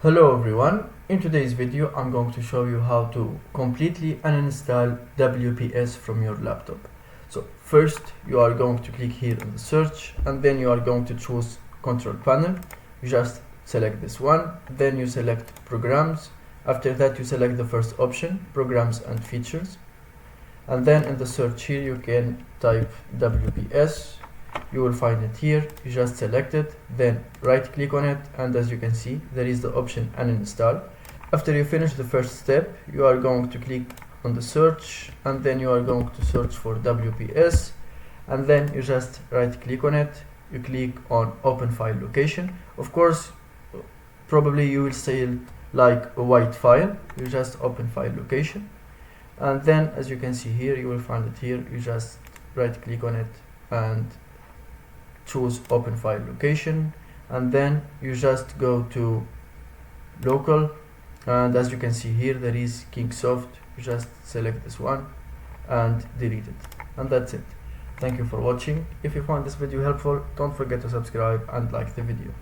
Hello everyone, in today's video I'm going to show you how to completely uninstall WPS from your laptop. So first you are going to click here in the search and then you are going to choose control panel. You just select this one, then you select programs. After that you select the first option, programs and features, and then in the search here you can type WPS. You will find it here. You just select it, then right click on it, and as you can see there is the option uninstall. After you finish the first step you are going to click on the search and then you are going to search for WPS, and then you just right click on it, you click on open file location. Of course probably you will see like a white file. You just open file location, and then as you can see here you will find it here. You just right click on it and choose open file location, and then you just go to local, and as you can see here there is Kingsoft. You just select this one and delete it, and that's it. Thank you for watching. If you found this video helpful, don't forget to subscribe and like the video.